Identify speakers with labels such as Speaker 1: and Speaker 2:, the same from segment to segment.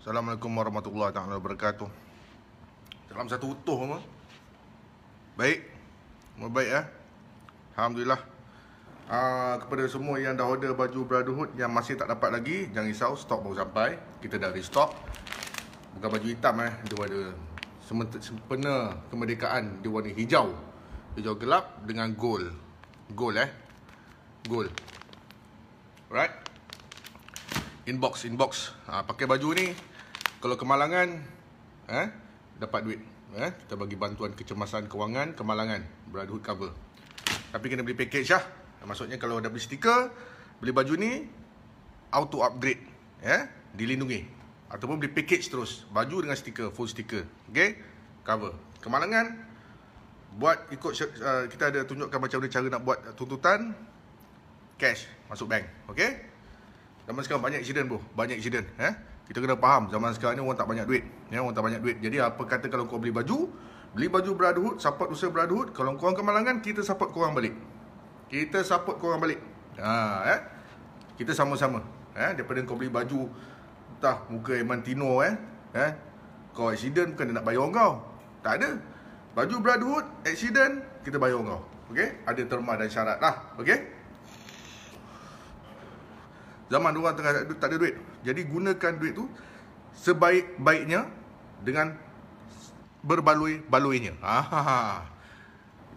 Speaker 1: Assalamualaikum warahmatullahi taala wabarakatuh. Salam satu utuh semua. Baik. Semua baik ya. Alhamdulillah. Kepada semua yang dah order baju Brotherhood yang masih tak dapat lagi, jangan risau, stok baru sampai. Kita dah restock. Bukan baju hitam dia ada sempena kemerdekaan, dia warna hijau. Hijau gelap dengan gold. Gold. Alright. Inbox. Pakai baju ni kalau kemalangan dapat duit. Kita bagi bantuan kecemasan kewangan kemalangan, Brotherhood cover. Tapi kena beli package lah. Maksudnya kalau dah beli stiker, beli baju ni auto upgrade, dilindungi. Ataupun beli package terus, baju dengan stiker, full stiker. Okay, cover. Kemalangan buat ikut kita ada tunjukkan macam mana cara nak buat tuntutan cash masuk bank. Okay. Zaman sekarang banyak accident bro, banyak accident. Kita kena faham zaman sekarang ni orang tak banyak duit. Orang tak banyak duit. Jadi apa kata kalau kau beli baju Brotherhood, support usaha Brotherhood. Kalau korang kemalangan, kita support korang balik. Kita support korang balik. Kita sama-sama. Daripada kau beli baju entah muka Emantino kau accident bukan dia nak bayar kau. Tak ada. Baju Brotherhood, accident, kita bayar kau. Okey? Ada terma dan syarat lah. Okey? Zaman diorang tengah tak ada duit. Jadi gunakan duit tu sebaik-baiknya dengan berbaloi-baloinya.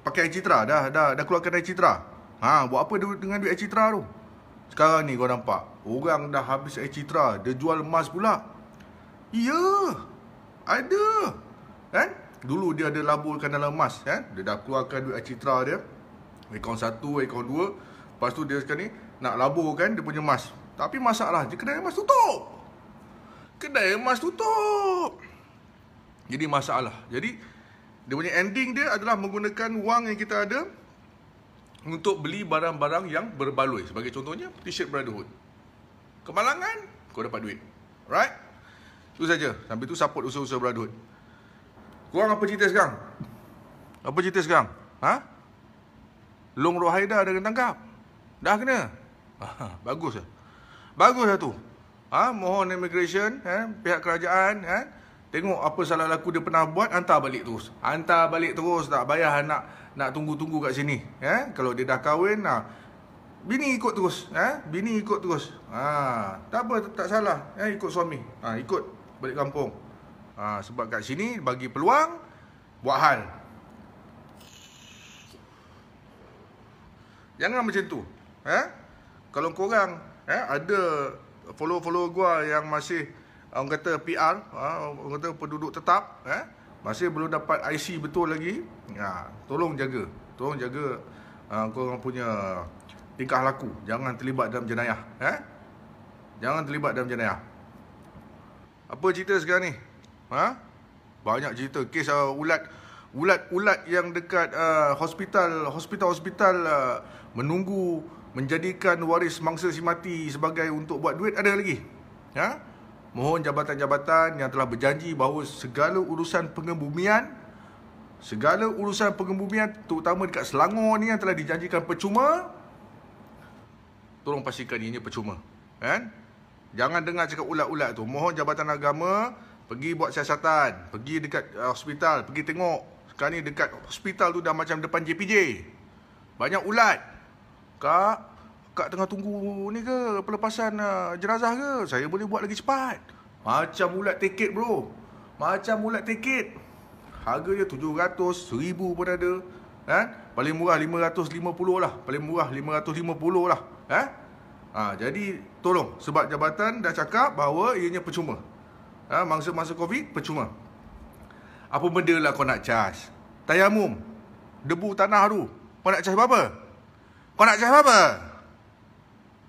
Speaker 1: Pakai Citra, dah keluarkan dari Citra. Buat apa dengan duit Citra tu? Sekarang ni kau nampak orang dah habis Citra, dia jual emas pula. Ya, ada. Kan? Dulu dia ada laburkan dalam emas, Dia dah keluarkan duit Citra dia. Akaun 1, akaun 2. Lepas tu dia sekarang ni nak laburkan dia punya emas. Tapi masalah je kedai emas tutup. Jadi masalah. Jadi dia punya ending dia adalah menggunakan wang yang kita ada untuk beli barang-barang yang berbaloi. Sebagai contohnya t-shirt Brotherhood. Kemalangan, kau dapat duit. Right? Itu saja. Sambil tu support usaha-usaha Brotherhood. Korang apa cerita sekarang? Long Rohaida dah kena tangkap. Dah kena. Bagus lah tu. Mohon immigration, pihak kerajaan, tengok apa salah laku dia pernah buat, hantar balik terus. Tak payah nak tunggu-tunggu kat sini. Kalau dia dah kahwin, bini ikut terus. Tak apa, tak salah. Ikut suami. Ikut balik kampung. Sebab kat sini bagi peluang buat hal. Jangan macam tu. Kalau korang ada follow gua yang masih orang kata PR, orang kata penduduk tetap, masih belum dapat IC betul lagi, tolong jaga korang punya tingkah laku. Jangan terlibat dalam jenayah. Apa cerita sekarang ni? Banyak cerita kes ulat yang dekat hospital menunggu menjadikan waris mangsa si mati sebagai untuk buat duit, ada lagi. Mohon jabatan-jabatan yang telah berjanji bahawa segala urusan pengebumian terutama dekat Selangor ni yang telah dijanjikan percuma, tolong pastikan ianya percuma. Jangan dengar cakap ulat-ulat tu. Mohon jabatan agama pergi buat siasatan, pergi dekat hospital, pergi tengok. Sekarang ni dekat hospital tu dah macam depan JPJ. Banyak ulat. Kak tengah tunggu ni ke pelepasan jenazah ke? Saya boleh buat lagi cepat. Macam ulat tiket bro. Harga dia 700, 1000 pun ada. Paling murah 550 lah. Jadi tolong, sebab jabatan dah cakap bahawa ianya percuma. Mangsa-mangsa Covid percuma. Apa benda lah kau nak cas? Tayamum, debu tanah tu, kau nak cas berapa?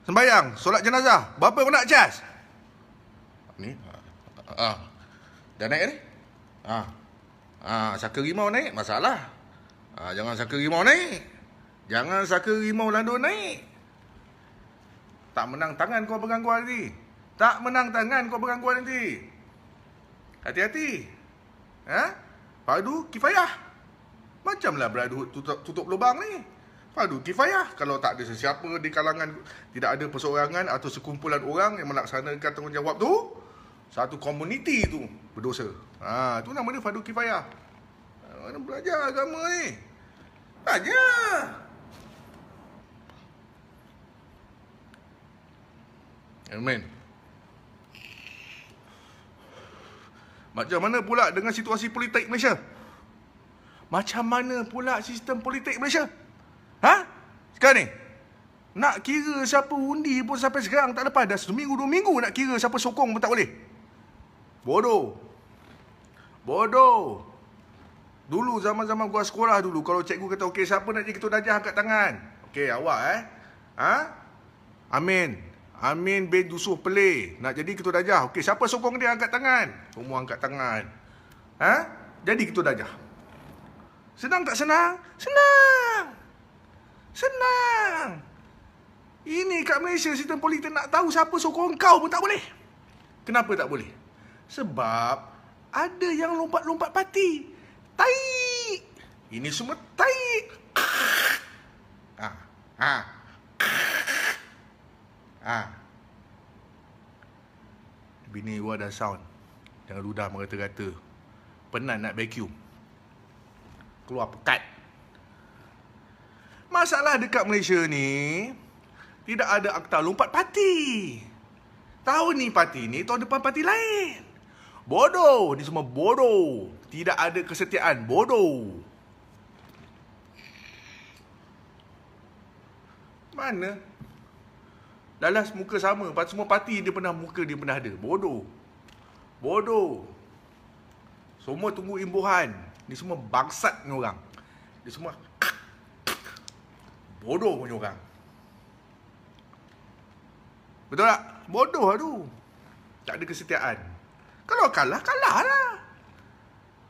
Speaker 1: Sembayang, solat jenazah, berapa kau nak cas? Ni dah naik ni. Saka rimau naik, masalah. Jangan saka rimau naik. Jangan saka rimau landun naik. Tak menang tangan kau bergangguan nanti. Hati-hati. Fardu kifayah. Macamlah Brotherhood tutup lubang ni. Fardu kifayah. Kalau tak ada sesiapa di kalangan, tidak ada perseorangan atau sekumpulan orang yang melaksanakan tanggungjawab tu, satu komuniti tu berdosa. Tu nama dia fardu kifayah. Mana belajar agama ni? Belajar. Amin. Macam mana pula dengan situasi politik Malaysia? Macam mana pula sistem politik Malaysia? Sekarang ni nak kira siapa undi pun sampai sekarang tak lepas. Dah seminggu 2 minggu nak kira siapa sokong pun tak boleh. Bodoh. Dulu zaman-zaman gua sekolah dulu, kalau cikgu kata okey siapa nak jadi ketua darjah angkat tangan. Okey awak Amin bin Dusuh Pelih nak jadi ketua darjah. Okey, siapa sokong dia angkat tangan? Semua angkat tangan. Jadi ketua darjah. Senang tak senang? Senang. Ini kat Malaysia sistem politik nak tahu siapa sokong kau pun tak boleh. Kenapa tak boleh? Sebab ada yang lompat-lompat parti. Tai. Ini semua tai. Bini gua ada sound. Jangan ludah merata-rata. Penat nak vacuum. Keluar pekat. Masalah dekat Malaysia ni, tidak ada akta lompat parti. Tahun ni parti ni, tahun depan parti lain. Bodoh. Ni semua bodoh. Tidak ada kesetiaan. Bodoh. Mana? Lalas muka sama. Semua parti dia pernah muka dia pernah ada. Bodoh. Semua tunggu imbuhan. Ni semua bangsat ni orang. Dia semua bodoh punya orang. Betul tak? Bodoh lah tu. Tak ada kesetiaan. Kalau kalah lah.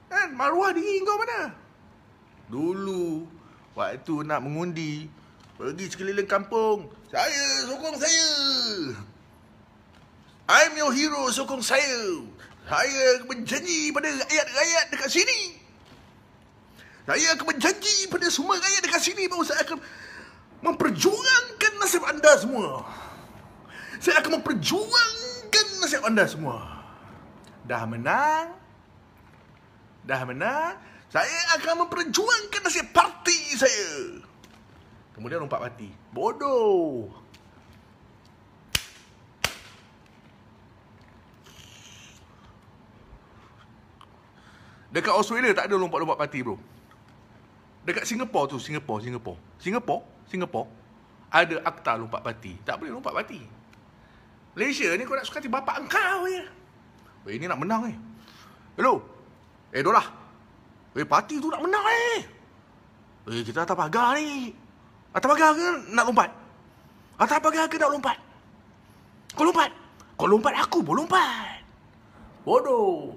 Speaker 1: Kan? Maruah diri kau mana? Dulu waktu nak mengundi, pergi sekeliling kampung. Saya, sokong saya. I'm your hero, sokong saya. Saya berjanji pada rakyat-rakyat dekat sini. Saya akan berjanji pada semua rakyat dekat sini bahawa saya akan memperjuangkan nasib anda semua. Saya akan memperjuangkan nasib anda semua. Dah menang. Saya akan memperjuangkan nasib parti saya. Kemudian lompat parti. Bodoh. Dekat Australia tak ada lompat-lompat parti bro. Dekat Singapura tu, Singapura ada akta lompat parti. Tak boleh lompat parti. Malaysia ni kau nak suka hati bapak engkau je. Ini nak menang ni. Hello. Dolah. Parti tu nak menang ni. Kita atas pagar ni. Atas pagar ke nak lompat? Atas pagar ke nak lompat? Kau lompat. Kau lompat, aku pun lompat. Bodoh.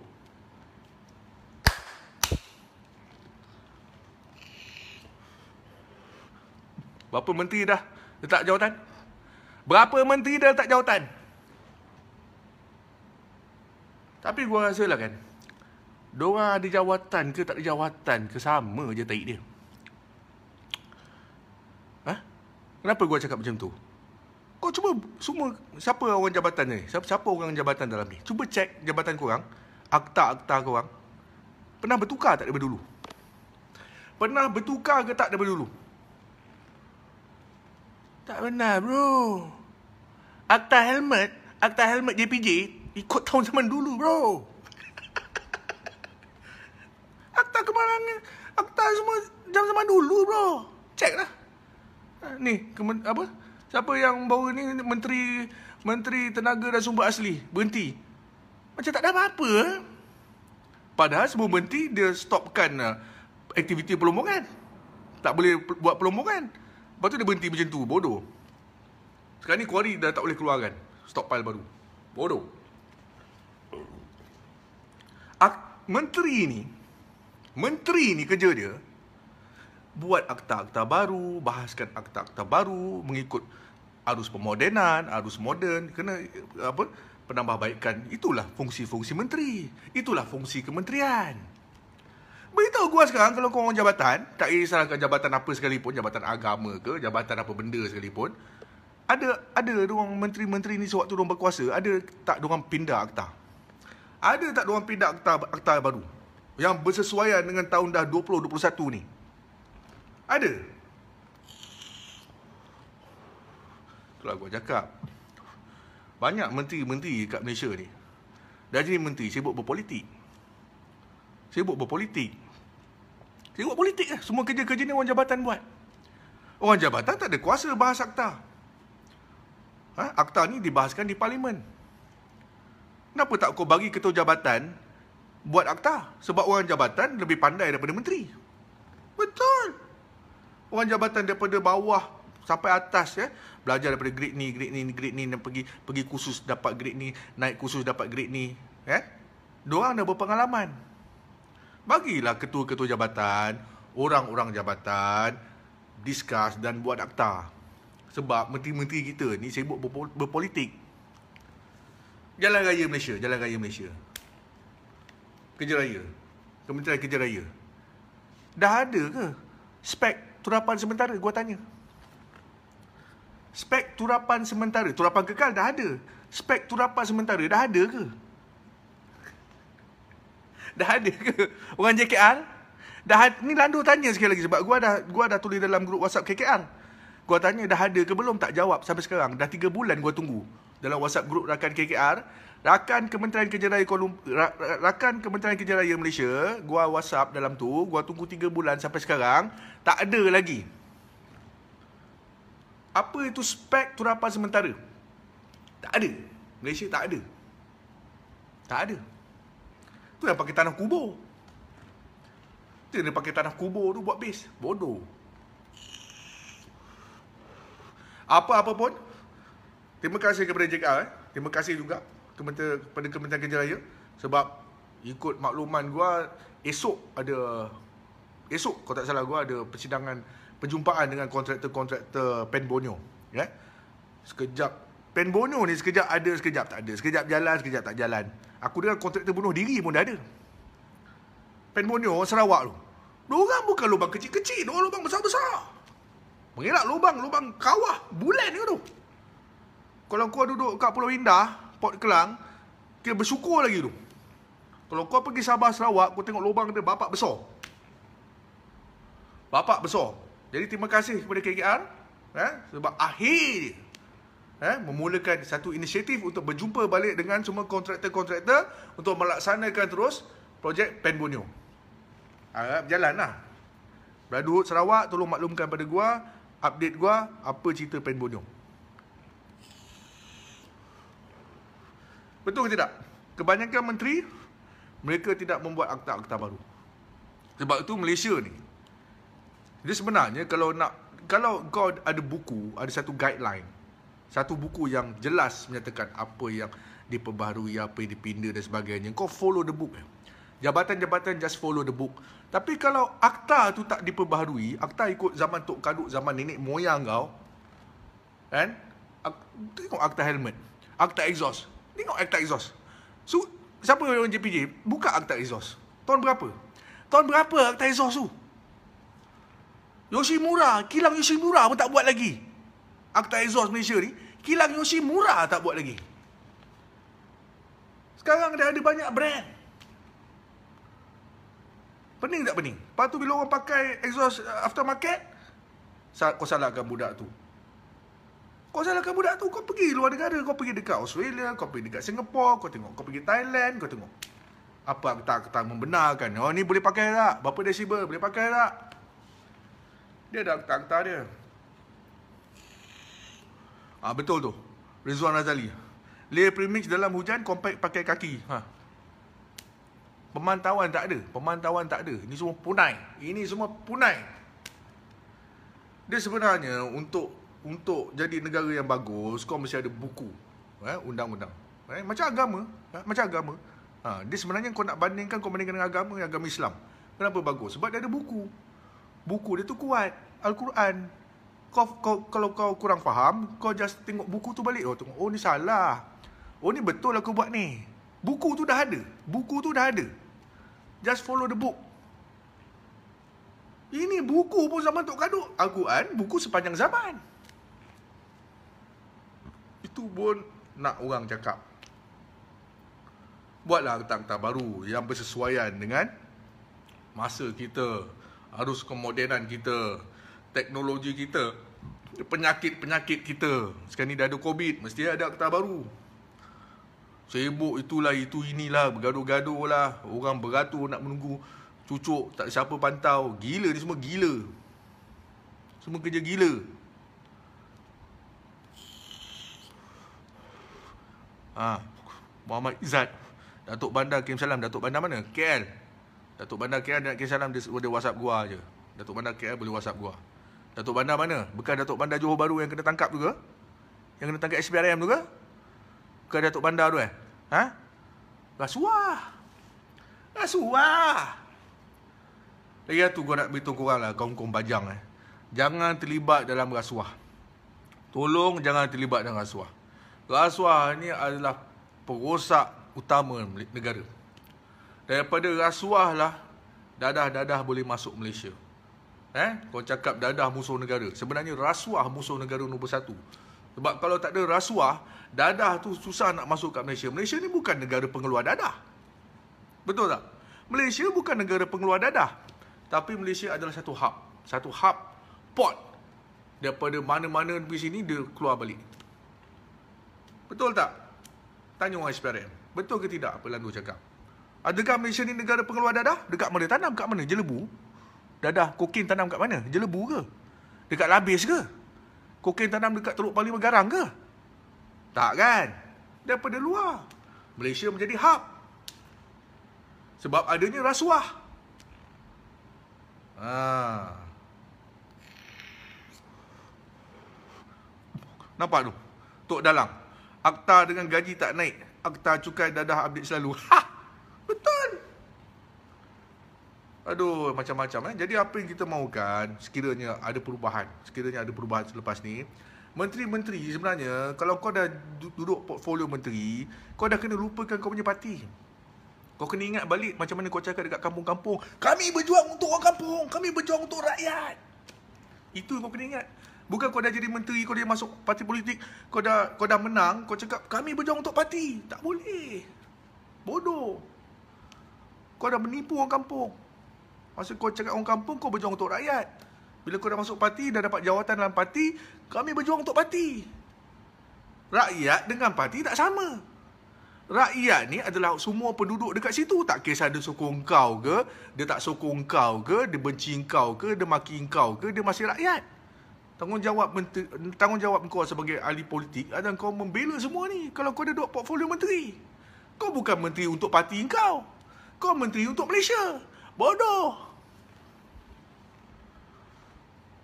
Speaker 1: Berapa menteri dah letak jawatan? Berapa menteri dah letak jawatan? Tapi gua rasa lah kan, diorang ada jawatan ke tak ada jawatan ke, sama je tarik dia. Kenapa gua cakap macam tu? Kau cuba semua, siapa orang jabatan ni? Siapa orang jabatan dalam ni? Cuba cek jabatan korang, akta-akta korang. Pernah bertukar tak daripada dulu? Pernah bertukar ke tak daripada dulu? Tak pernah bro. Akta helmet JPJ ikut tahun zaman dulu bro. Akta kemalangan, akta semua zaman dulu bro. Cek lah. Ni siapa yang baru ni Menteri Tenaga dan Sumber Asli berhenti. Macam tak ada apa-apa. Padahal semua menteri dia stopkan aktiviti pelombongan. Tak boleh buat pelombongan. Lepas tu dia berhenti macam tu. Bodoh. Sekarang ni kuari dah tak boleh keluarkan stockpile baru. Bodoh. Menteri ni kerja dia buat akta-akta baru, bahaskan akta-akta baru mengikut arus pemodenan, arus moden, kena penambahbaikan. Itulah fungsi-fungsi menteri. Itulah fungsi kementerian. Beritahu gua sekarang, kalau kau orang jabatan, tak kisahkan jabatan apa sekalipun, jabatan agama ke, jabatan apa benda sekalipun, ada diorang menteri-menteri ni sewaktu diorang berkuasa, ada tak diorang pindah akta? Ada tak diorang pindah akta baru yang bersesuaian dengan tahun dah 2021 ni? Ada. Itulah gua cakap. Banyak menteri-menteri kat Malaysia ni dah jadi menteri sibuk berpolitik. Sibuk berpolitik. Sibuk politik lah. Semua kerja-kerja ni orang jabatan buat. Orang jabatan tak ada kuasa bahas akta. Akta ni dibahaskan di parlimen. Kenapa tak kau bagi ketua jabatan buat akta? Sebab orang jabatan lebih pandai daripada menteri. Betul. Orang jabatan daripada bawah sampai atas, belajar daripada grade ni dan pergi kursus dapat grade ni, naik kursus dapat grade ni, Diorang dah berpengalaman. Bagilah ketua-ketua jabatan, orang-orang jabatan discuss dan buat akta. Sebab menteri-menteri kita ni sibuk berpolitik. Jalan Raya Malaysia, Jalan Raya Malaysia, Kerja Raya, Kementerian Kerja Raya, dah ada ke spek turapan sementara? Gua tanya. Spek turapan sementara, turapan kekal dah ada. Spek turapan sementara dah ada ke? Dah ada ke? Orang JKR ni Lando tanya sekali lagi, sebab gua dah tulis dalam grup WhatsApp KKR. Gua tanya dah ada ke belum, tak jawab sampai sekarang. Dah 3 bulan gua tunggu dalam WhatsApp grup rakan KKR, rakan Kementerian Kerja Raya rakan Kementerian Kerja Raya Malaysia. Gua WhatsApp dalam tu, gua tunggu 3 bulan sampai sekarang tak ada lagi. Apa itu spek turapan sementara? Tak ada. Malaysia tak ada. Tak ada. Tu yang pakai tanah kubur. Tu yang pakai tanah kubur tu buat base. Bodoh. Apa-apa pun, terima kasih kepada JKR. Terima kasih juga kepada Kementerian Kerja Raya. Sebab ikut makluman gua, esok kalau tak salah gua ada perjumpaan dengan kontraktor Pen Borneo. Sekejap Pen Borneo ni sekejap ada, sekejap tak ada. Sekejap jalan, sekejap tak jalan. Aku dengar kontraktor bunuh diri pun dah ada. Pen Borneo, Sarawak tu. Diorang bukan lubang kecil-kecil, diorang lubang besar-besar. Mengelak lubang kawah bulan ke tu. Kalau kau duduk kat Pulau Indah, Port Kelang, kira bersyukur lagi tu. Kalau kau pergi Sabah, Sarawak, kau tengok lubang dia bapak besar. Bapak besar. Jadi terima kasih kepada KKR, sebab akhir memulakan satu inisiatif untuk berjumpa balik dengan semua kontraktor-kontraktor untuk melaksanakan terus projek Pen Borneo. Berjalan lah. Brotherhood Sarawak, tolong maklumkan pada gua, update gua, apa cerita Pen Borneo. Betul ke tidak? Kebanyakan menteri, mereka tidak membuat akta-akta baru. Sebab itu Malaysia ni, dia sebenarnya kalau kau ada buku, ada satu guideline, satu buku yang jelas menyatakan apa yang diperbaharui, apa yang dipinda dan sebagainya, kau follow the book. Jabatan-jabatan just follow the book. Tapi kalau akta tu tak diperbaharui, akta ikut zaman Tok Kadut, zaman nenek moyang kau, tengok akta helmet, akta exhaust, tengok akta exhaust. So, siapa orang JPJ? Buka akta exhaust. Tahun berapa? Tahun berapa akta exhaust tu? Yoshimura, kilang Yoshimura pun tak buat lagi. Akta exhaust Malaysia ni, kilang Yoshimura tak buat lagi. Sekarang dah ada banyak brand. Pening tak pening? Lepas tu bila orang pakai exhaust aftermarket, kau salahkan budak tu. Kau salahkan budak tu, kau pergi luar negara, kau pergi dekat Australia, kau pergi dekat Singapore, kau tengok, kau pergi Thailand, kau tengok. Apa akta membenarkan? Oh ni boleh pakai tak? Berapa desibel boleh pakai tak? Dia ada akta-akta dia. Betul tu. Rizwan Razali. Layer premix dalam hujan, compact pakai kaki. Pemantauan tak ada. Pemantauan tak ada. Ini semua punai. Ini semua punai. Dia sebenarnya untuk jadi negara yang bagus, kau mesti ada buku. Undang-undang. Macam agama. Macam agama. Dia sebenarnya kau nak bandingkan, kau bandingkan dengan agama Islam. Kenapa bagus? Sebab dia ada buku. Buku dia tu kuat. Al-Quran. Kalau kau kurang faham, kau just tengok buku tu balik. Tengok, ni salah. Ni betul aku buat ni. Buku tu dah ada. Buku tu dah ada. Just follow the book. Ini buku pun zaman Tok Kadut. Al-Quran, buku sepanjang zaman. Itu pun nak orang cakap. Buatlah akta-akta baru yang bersesuaian dengan masa kita, arus kemodenan kita, teknologi kita, penyakit-penyakit kita. Sekarang ni dah ada COVID, mesti ada akta baru. Sibuk itulah, itu inilah, bergaduh-gaduh lah. Orang beratur nak menunggu cucuk, tak siapa pantau. Gila ni, semua gila. Semua kerja gila. Muhammad Izzat, Datuk Bandar kirim salam. Datuk Bandar mana? KL. Datuk Bandar KL nak kirim salam, dia WhatsApp gua je. Datuk Bandar KL boleh WhatsApp gua. Datuk Bandar mana? Bukan Datuk Bandar Johor Bahru yang kena tangkap tu ke? Yang kena tangkap SPRM tu ke? Bukan Datuk Bandar tu Rasuah. Lagi satu gua nak beritahu korang lah, kaum-kaum bajang jangan terlibat dalam rasuah. Tolong jangan terlibat dalam rasuah. Rasuah ni adalah perosak utama negara. Daripada rasuah lah dadah-dadah boleh masuk Malaysia. Kau cakap dadah musuh negara. Sebenarnya rasuah musuh negara nombor 1. Sebab kalau tak ada rasuah, dadah tu susah nak masuk kat Malaysia. Malaysia ni bukan negara pengeluar dadah. Betul tak? Malaysia bukan negara pengeluar dadah. Tapi Malaysia adalah satu hub port. Daripada mana-mana di sini dia keluar balik. Betul tak? Tanya orang SPRM. Betul ke tidak apa Landu cakap? Adakah Malaysia ni negara pengeluar dadah? Dekat mana? Tanam kat mana? Jelebu? Dadah kokain tanam kat mana? Jelebu ke? Dekat Labis ke? Kokain tanam dekat Teluk Parlimen Garang ke? Tak kan? Daripada luar. Malaysia menjadi hub. Sebab adanya rasuah. Nampak tu? Tok Dalang. Akta dengan gaji tak naik. Akta cukai dadah update selalu. Betul. Aduh, macam-macam. Jadi apa yang kita mahukan, sekiranya ada perubahan selepas ni, menteri-menteri sebenarnya, kalau kau dah duduk portfolio menteri, kau dah kena lupakan kau punya parti. Kau kena ingat balik macam mana kau cakap dekat kampung-kampung, kami berjuang untuk orang kampung, kami berjuang untuk rakyat. Itu kau kena ingat. Bukan kau dah jadi menteri, kau dah masuk parti politik, kau dah menang, kau cakap kami berjuang untuk parti. Tak boleh. Bodoh. Kau dah menipu orang kampung. Masa kau cakap orang kampung, kau berjuang untuk rakyat. Bila kau dah masuk parti, dah dapat jawatan dalam parti, kami berjuang untuk parti. Rakyat dengan parti tak sama. Rakyat ni adalah semua penduduk dekat situ. Tak kisah dia sokong kau ke, dia tak sokong kau ke, dia benci kau ke, dia maki kau ke, dia masih rakyat. Tanggungjawab kau sebagai ahli politik adalah kau membela semua ni. Kalau kau ada duduk portfolio menteri, kau bukan menteri untuk parti kau. Kau menteri untuk Malaysia. Bodoh.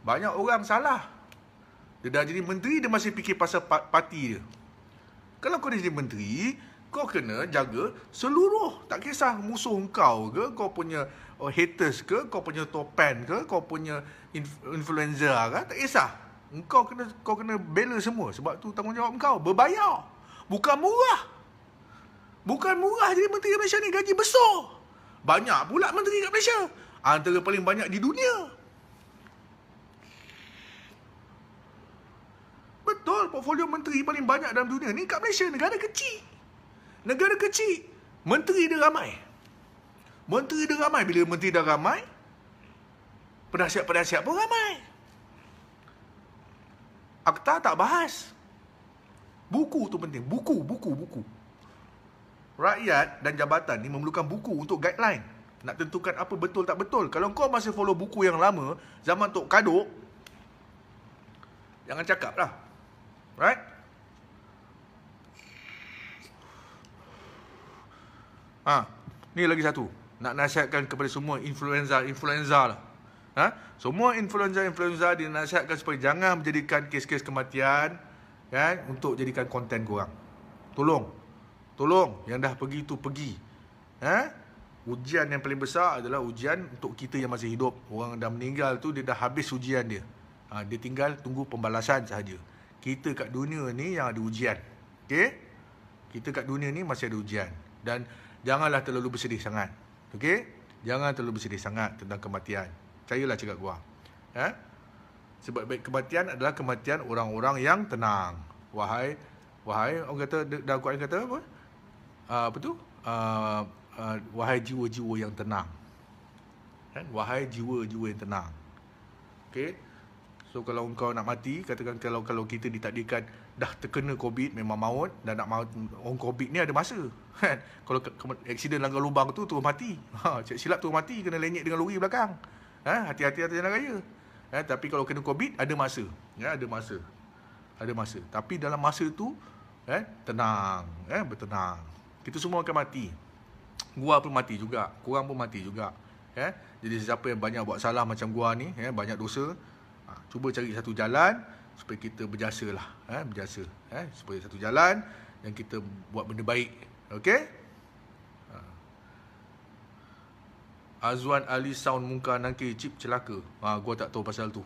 Speaker 1: Banyak orang salah. Dia dah jadi menteri, dia masih fikir pasal parti dia. Kalau kau dah jadi menteri, kau kena jaga seluruh. Tak kisah musuh kau ke, kau punya haters ke, kau punya topan ke, kau punya influencer ke, tak kisah. Kau kena bela semua. Sebab tu tanggungjawab kau. Berbayar. Bukan murah. Bukan murah jadi menteri Malaysia ni, gaji besar. Banyak pula menteri kat Malaysia. Antara paling banyak di dunia. Betul, portfolio menteri paling banyak dalam dunia ni kat Malaysia. Negara kecil. Negara kecil. Menteri dia ramai. Menteri dia ramai. Bila menteri dah ramai, penasihat-penasihat pun ramai. Akta tak bahas. Buku tu penting. Buku. Rakyat dan jabatan ni memerlukan buku untuk guideline. Nak tentukan apa betul tak betul. Kalau kau masih follow buku yang lama, zaman Tok Kadok, jangan cakap lah. Right? Ni lagi satu. Nak nasihatkan kepada semua influenza lah. Semua influenza dinasihatkan supaya jangan menjadikan kes-kes kematian kan, untuk jadikan konten korang. Tolong, yang dah pergi tu pergi. Ujian yang paling besar adalah ujian untuk kita yang masih hidup. Orang dah meninggal tu, dia dah habis ujian dia. Dia tinggal tunggu pembalasan sahaja. Kita kat dunia ni yang ada ujian. Okay? Kita kat dunia ni masih ada ujian. Dan janganlah terlalu bersedih sangat. Okay? Jangan terlalu bersedih sangat tentang kematian. Percayalah cakap gua. Sebab baik kematian adalah kematian orang-orang yang tenang. Wahai orang kata, dalam Quran kata apa? Apa tu? wahai jiwa-jiwa yang tenang. Kan? Wahai jiwa-jiwa yang tenang. Okey. So kalau engkau nak mati, katakan kalau kita ditakdirkan dah terkena COVID, memang maut, dan nak maut, orang COVID ni ada masa. Kan? Kalau aksiden langgar lubang tu terus mati. Silap terus mati, kena lenyek dengan lori belakang. Hati-hati atas jalan raya. Tapi kalau kena COVID ada masa. Ada masa. Ada masa. Tapi dalam masa tu tenang, bertenang. Kita semua akan mati. Gua pun mati juga, korang pun mati juga. Jadi siapa yang banyak buat salah macam gua ni, banyak dosa, cuba cari satu jalan supaya kita berjasa lah, berjasa, supaya satu jalan yang kita buat benda baik. Okey? Azwan Ali Sound Mungkar Nangkir chip celaka. Gua tak tahu pasal tu.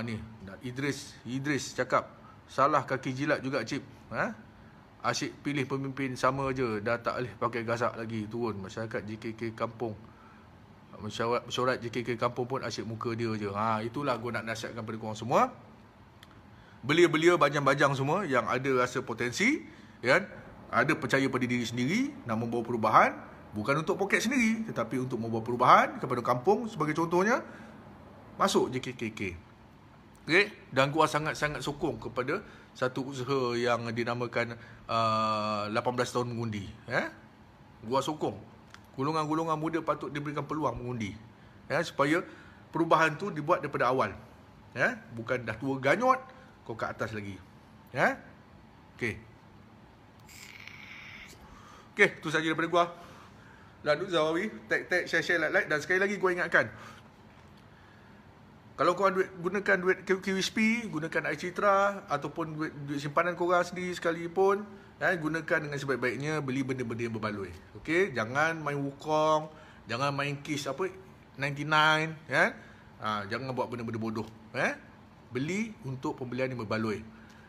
Speaker 1: Ni Idris cakap salah kaki jilat juga chip. Asyik pilih pemimpin sama je, dah tak boleh pakai gasak lagi, turun masyarakat JKK kampung. Mesyuarat JKK kampung pun asyik muka dia je. Itulah gua nak nasihatkan pada korang semua. Belia-belia bajang-bajang semua yang ada rasa potensi, kan? Ada percaya pada diri sendiri, nak membawa perubahan, bukan untuk poket sendiri, tetapi untuk membawa perubahan kepada kampung. Sebagai contohnya, masuk JKKK. Okay? Dan gua sangat-sangat sokong kepada satu usaha yang dinamakan 18 tahun mengundi. Gua sokong. Golongan-golongan muda patut diberikan peluang mengundi. Supaya perubahan tu dibuat daripada awal. Bukan dah tua ganyot, kau kat atas lagi. Okey. Okey, tu saja daripada gua. Landu Zawawi, tag, share, like. Dan sekali lagi gua ingatkan, kalau korang gunakan duit QSP, gunakan iCitra, ataupun duit simpanan korang sendiri sekalipun, gunakan dengan sebaik-baiknya, beli benda-benda yang berbaloi. Okey, jangan main Wukong, jangan main Kiss 99, jangan buat benda-benda bodoh. Beli untuk pembelian yang berbaloi.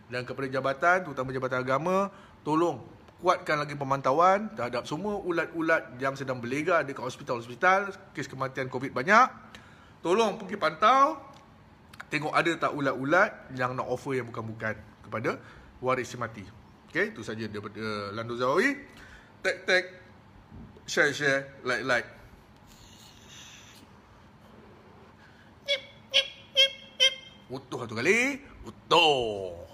Speaker 1: Dan kepada jabatan, terutama Jabatan Agama, tolong kuatkan lagi pemantauan terhadap semua ulat-ulat yang sedang berlega dekat hospital-hospital. Kes kematian COVID banyak. Tolong pergi pantau, tengok ada tak ulat-ulat yang nak offer yang bukan-bukan kepada waris si mati. Okey, itu saja daripada Landu Zawawi. Tag, share, like. Utuh satu kali, utuh.